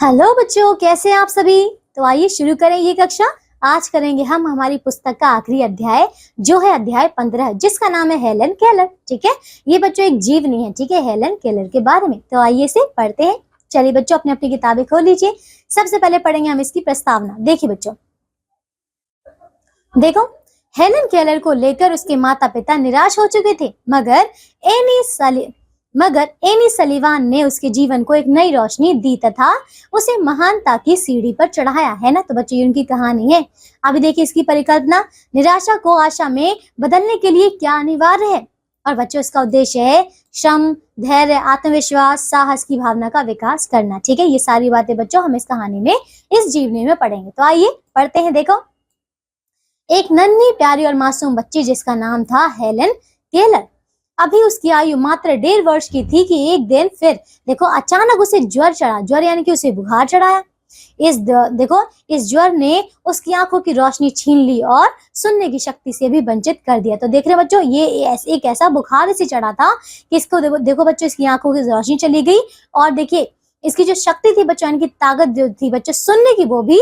Hello बच्चों, कैसे हैं आप सभी। तो आइए शुरू करें ये कक्षा। आज करेंगे हम हमारी पुस्तक का आखिरी अध्याय, जो है अध्याय 15, जिसका नाम है हेलन केलर। ठीक है, ये बच्चों एक जीवनी है, ठीक है, हेलन केलर के बारे में। तो आइए इसे पढ़ते हैं। चलिए बच्चों, अपनी अपनी किताबें खोल लीजिए। सबसे पहले पढ़ेंगे हम इसकी प्रस्तावना। देखिए बच्चों, देखो, हेलन केलर को लेकर उसके माता पिता निराश हो चुके थे, मगर एनी सलीवान ने उसके जीवन को एक नई रोशनी दी तथा उसे महानता की सीढ़ी पर चढ़ाया, है ना। तो बच्चों, ये उनकी कहानी है। अभी देखिए इसकी परिकल्पना। निराशा को आशा में बदलने के लिए क्या अनिवार्य है। और बच्चों, इसका उद्देश्य है श्रम, धैर्य, आत्मविश्वास, साहस की भावना का विकास करना। ठीक है, ये सारी बातें बच्चों हम इस कहानी में, इस जीवनी में पढ़ेंगे। तो आइए पढ़ते हैं। देखो, एक नन्ही प्यारी और मासूम बच्ची जिसका नाम था हेलन केलर। अभी उसकी आयु मात्र 1.5 वर्ष की थी कि एक दिन फिर देखो अचानक उसे ज्वर चढ़ा। ज्वर यानी कि उसे बुखार चढ़ाया। इस ज्वर ने उसकी आंखों की रोशनी छीन ली और सुनने की शक्ति से भी वंचित कर दिया। तो देख रहे बच्चों, ये एक ऐसा बुखार इसे चढ़ा था कि इसको देखो बच्चों, इसकी आंखों की रोशनी चली गई और देखिए इसकी जो शक्ति थी बच्चों, यानी कि ताकत जो थी बच्चों सुनने की, वो भी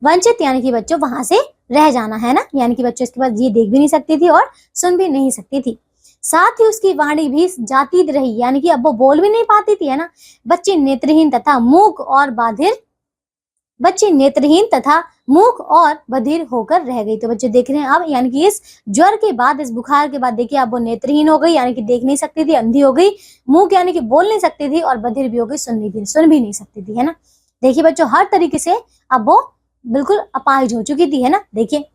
वंचित, यानी कि बच्चों वहां से रह जाना, है ना। यानी कि बच्चों इसके बाद ये देख भी नहीं सकती थी और सुन भी नहीं सकती थी। साथ ही उसकी वाणी भी जाती रही, यानी कि अब वो बोल भी नहीं पाती थी, है ना। बच्ची नेत्रहीन तथा मूक और बधिर होकर रह गई। तो बच्चे देख रहे हैं अब, यानी कि इस ज्वर के बाद, इस बुखार के बाद देखिए अब वो नेत्रहीन हो गई, यानी कि देख नहीं सकती थी, अंधी हो गई, मूक यानी कि बोल नहीं सकती थी, और बधिर भी हो गई, सुन भी नहीं सकती थी, है ना। देखिए बच्चों, हर तरीके से अब वो बिल्कुल अपाहिज हो चुकी थी, है ना। देखिए,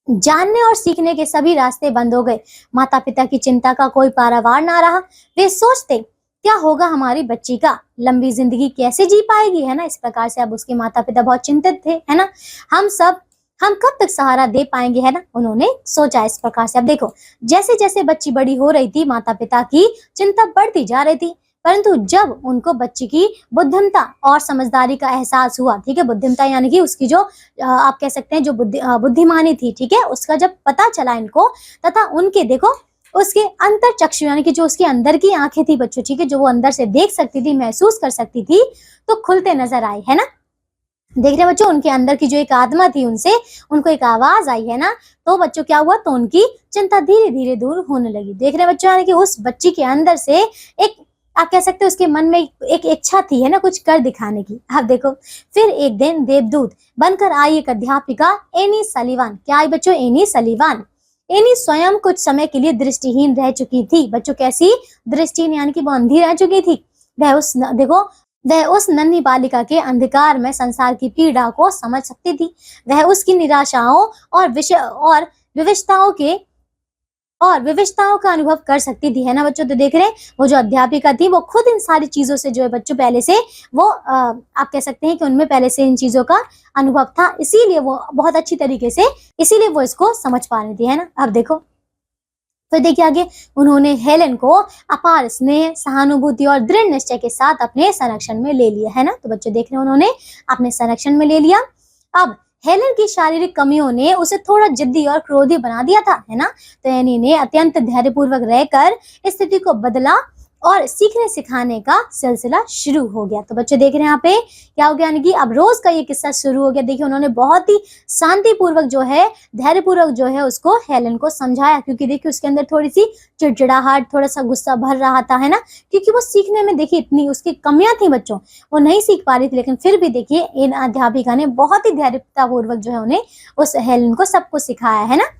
जानने और सीखने के सभी रास्ते बंद हो गए। माता पिता की चिंता का कोई पारावार ना रहा। वे सोचते, क्या होगा हमारी बच्ची का, लंबी जिंदगी कैसे जी पाएगी, है ना। इस प्रकार से अब उसके माता पिता बहुत चिंतित थे, है ना। हम कब तक सहारा दे पाएंगे, है ना, उन्होंने सोचा इस प्रकार से। अब देखो, जैसे जैसे बच्ची बड़ी हो रही थी, माता पिता की चिंता बढ़ती जा रही थी। परंतु जब उनको बच्ची की बुद्धिमता और समझदारी का एहसास हुआ, ठीक है, बुद्धिमता यानी कि उसकी जो आप कह सकते हैं जो बुद्धिमानी थी, ठीक है, उसका जब पता चला इनको, तथा उनके देखो उसके अंतर चक्षु यानी कि जो उसके अंदर की आंखें थी बच्चों, ठीक है, जो वो अंदर से देख सकती थी, महसूस कर सकती थी, तो खुलते नजर आए, है ना। देख रहे बच्चों, उनके अंदर की जो एक आत्मा थी, उनसे उनको एक आवाज आई, है ना। तो बच्चों क्या हुआ, तो उनकी चिंता धीरे धीरे दूर होने लगी। देख रहे बच्चों, यानी कि उस बच्ची के अंदर से एक, आप कह सकते हैं उसके मन में एक इच्छा थी, है ना, कुछ कर दिखाने की। आप देखो, फिर एक दिन देवदूत बनकर आई एक अध्यापिका एनी सलीवान। क्या आई बच्चों, एनी सलीवान। एनी स्वयं कुछ समय के लिए दृष्टिहीन रह चुकी थी। बच्चों कैसी दृष्टिहीन, यानी कि वो अंधी रह चुकी थी। वह उस नन्ही बालिका के अंधकार में संसार की पीड़ा को समझ सकती थी। वह उसकी निराशाओं और विविधताओं का अनुभव कर सकती थी, है ना बच्चों। तो देख रहे हैं, वो जो अध्यापिका थी वो खुद इन सारी चीजों से जो है बच्चों पहले से वो आप कह सकते हैं कि उनमें पहले से इन चीजों का अनुभव था, इसीलिए वो बहुत अच्छी तरीके से, इसीलिए वो इसको समझ पा रही थी, है ना। अब देखो, फिर देखिए आगे, उन्होंने हेलेन को अपार स्नेह, सहानुभूति और दृढ़ निश्चय के साथ अपने संरक्षण में ले लिया, है ना। तो बच्चे देख रहे हैं, उन्होंने अपने संरक्षण में ले लिया। अब हेलेन की शारीरिक कमियों ने उसे थोड़ा जिद्दी और क्रोधी बना दिया था, है ना। तो एनी ने अत्यंत धैर्यपूर्वक रहकर स्थिति को बदला और सीखने सिखाने का सिलसिला शुरू हो गया। तो बच्चे देख रहे हैं यहाँ पे क्या हो गया, यानी कि अब रोज का ये किस्सा शुरू हो गया। देखिए, उन्होंने बहुत ही शांतिपूर्वक जो है, धैर्यपूर्वक जो है उसको, हेलेन को समझाया, क्योंकि देखिए उसके अंदर थोड़ी सी चिड़चिड़ाहट, थोड़ा सा गुस्सा भर रहा था, है ना, क्योंकि वो सीखने में देखिए इतनी उसकी कमियां थी बच्चों, वो नहीं सीख पा रही थी। लेकिन फिर भी देखिए इन अध्यापिका ने बहुत ही धैर्यतापूर्वक जो है उन्हें, उस हेलेन को सब कुछ सिखाया, है ना।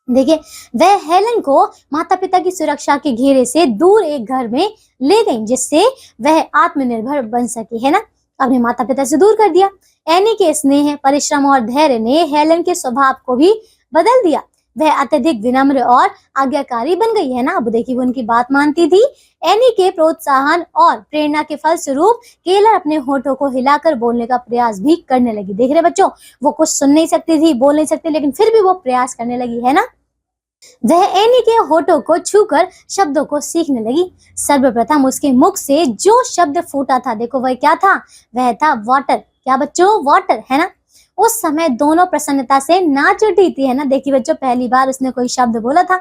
देखिए, वह हेलेन को माता पिता की सुरक्षा के घेरे से दूर एक घर में ले गई, जिससे वह आत्मनिर्भर बन सके, है ना। अपने माता पिता से दूर कर दिया। एनी के स्नेह, परिश्रम और धैर्य ने हेलेन के स्वभाव को भी बदल दिया। वह अत्यधिक विनम्र और आज्ञाकारी बन गई, है ना। अब देखिए, वो उनकी बात मानती थी। एनी के प्रोत्साहन और प्रेरणा के फलस्वरूप केलर अपने होठों को हिलाकर बोलने का प्रयास भी करने लगी। देख रहे बच्चों, वो कुछ सुन नहीं सकती थी, बोल नहीं सकती, लेकिन फिर भी वो प्रयास करने लगी, है ना। वह एनी के होठों को छूकर शब्दों को सीखने लगी। सर्वप्रथम उसके मुख से जो शब्द फूटा था, देखो वह क्या था, वह था वाटर। क्या बच्चों, वाटर, है ना। उस समय दोनों प्रसन्नता से नाच उठी थी, है ना। देखिए बच्चों, पहली बार उसने कोई शब्द बोला था।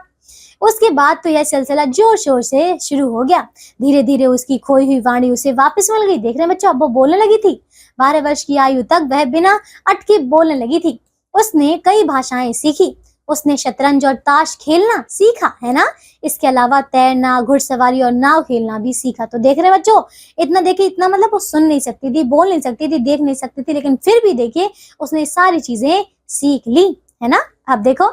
उसके बाद तो यह सिलसिला जोर शोर से शुरू हो गया। धीरे धीरे उसकी खोई हुई वाणी उसे वापस मिल गई। देख रहे हैं बच्चों, अब वो बोलने लगी थी। 12 वर्ष की आयु तक वह बिना अटके बोलने लगी थी। उसने कई भाषाएं सीखी। उसने शतरंज और ताश खेलना सीखा, है ना। इसके अलावा तैरना, घुड़सवारी और नाव खेलना भी सीखा। तो देख रहे हैं बच्चों, इतना देखिए, इतना मतलब वो सुन नहीं सकती थी, बोल नहीं सकती थी, देख नहीं सकती थी, लेकिन फिर भी देखिए उसने सारी चीजें सीख ली, है ना। अब देखो,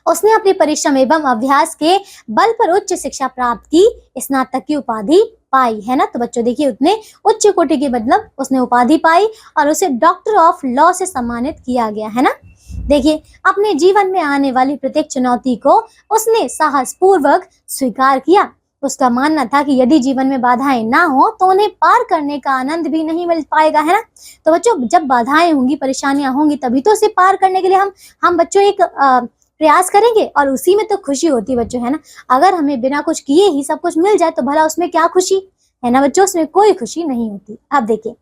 उसने अपने परिश्रम एवं अभ्यास के बल पर उच्च शिक्षा प्राप्त की, स्नातक की उपाधि पाई, है ना। तो बच्चों देखिए, उतने उच्च कोटि की मतलब उसने उपाधि पाई और उसे डॉक्टर ऑफ लॉ से सम्मानित किया गया, है ना। देखिए, अपने जीवन में आने वाली प्रत्येक चुनौती को उसने साहस पूर्वक स्वीकार किया। उसका मानना था कि यदि जीवन में बाधाएं ना हो तो उन्हें पार करने का आनंद भी नहीं मिल पाएगा, है ना। तो बच्चों, जब बाधाएं होंगी, परेशानियां होंगी, तभी तो उसे पार करने के लिए हम बच्चों एक प्रयास करेंगे, और उसी में तो खुशी होती है बच्चों, है ना। अगर हमें बिना कुछ किए ही सब कुछ मिल जाए तो भला उसमें क्या खुशी, है ना बच्चों, उसमें कोई खुशी नहीं होती। अब देखिए,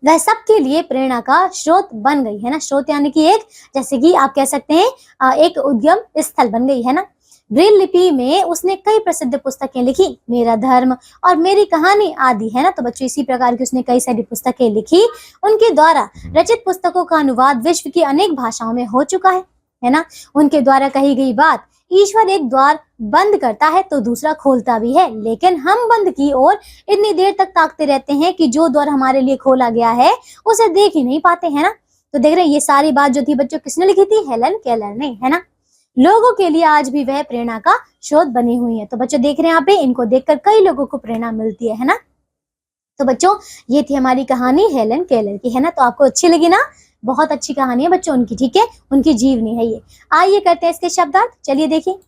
वह सबके लिए प्रेरणा का स्रोत बन गई, है ना। स्रोत यानी कि एक, जैसे कि आप कह सकते हैं एक उद्गम स्थल बन गई, है ना। ब्रेल लिपि में उसने कई प्रसिद्ध पुस्तकें लिखी, मेरा धर्म और मेरी कहानी आदि, है ना। तो बच्चों, इसी प्रकार की उसने कई सारी पुस्तकें लिखी। उनके द्वारा रचित पुस्तकों का अनुवाद विश्व की अनेक भाषाओं में हो चुका है ना। उनके द्वारा कही गई बात, ईश्वर एक द्वार बंद करता है तो दूसरा खोलता भी है, लेकिन हम बंद की ओर इतनी देर तक ताकते रहते हैं कि जो द्वार हमारे लिए खोला गया है उसे देख ही नहीं पाते, है ना। तो देख रहे हैं, ये सारी बात जो थी बच्चों, किसने लिखी थी? हेलन केलर ने, है ना। लोगों के लिए आज भी वह प्रेरणा का स्रोत बनी हुई है। तो बच्चों देख रहे हैं, यहाँ पे इनको देखकर कई लोगों को प्रेरणा मिलती है ना। तो बच्चों, ये थी हमारी कहानी हेलन केलर की, है ना। तो आपको अच्छी लगी ना? बहुत अच्छी कहानी है बच्चों उनकी, ठीक है, उनकी जीवनी है ये। आइए करते हैं इसके शब्दार्थ। चलिए देखिए,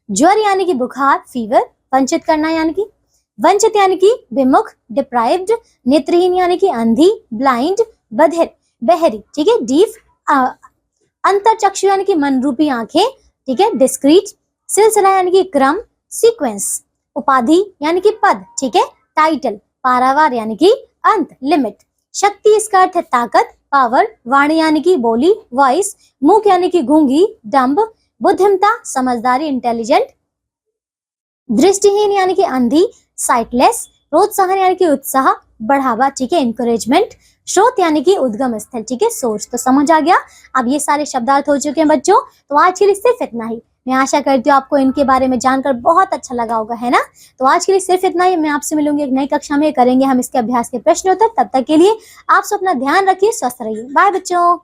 ज्वर यानी कि बुखार, फीवर। वंचित करना यानी कि, वंचित यानी कि विमुख, डिप्राइव्ड। नेत्रहीन यानी कि अंधी, ब्लाइंड, बधिर, बहरी, ठीक है, डीफ। अंतरचक्षु यानी कि मन रूपी आंखें, ठीक है, डिस्क्रीट। सिलसिला यानी कि क्रम, सीक्वेंस। उपाधि यानी कि पद, ठीक है, टाइटल। पारावार यानी कि अंत, लिमिट। शक्ति, इसका अर्थ है ताकत, पावर। वाणी यानी कि बोली, वॉइस। मूक यानी कि गूंगी, डम्ब। बुद्धिमता, समझदारी, इंटेलिजेंट। दृष्टिहीन यानी कि अंधी, साइटलेस। प्रोत्साहन यानी कि उत्साह, बढ़ावा, ठीक है, इंकरेजमेंट। स्रोत यानी कि उद्गम स्थल, ठीक है, सोर्स। तो समझ आ गया। अब ये सारे शब्दार्थ हो चुके हैं बच्चों। तो आज के लिए सिर्फ इतना ही। मैं आशा करती हूँ आपको इनके बारे में जानकर बहुत अच्छा लगा होगा, है ना। तो आज के लिए सिर्फ इतना ही। मैं आपसे मिलूंगी एक नई कक्षा में, करेंगे हम इसके अभ्यास के प्रश्न उत्तर। तब तक के लिए आप सब अपना ध्यान रखिए, स्वस्थ रहिए। बाय बच्चों।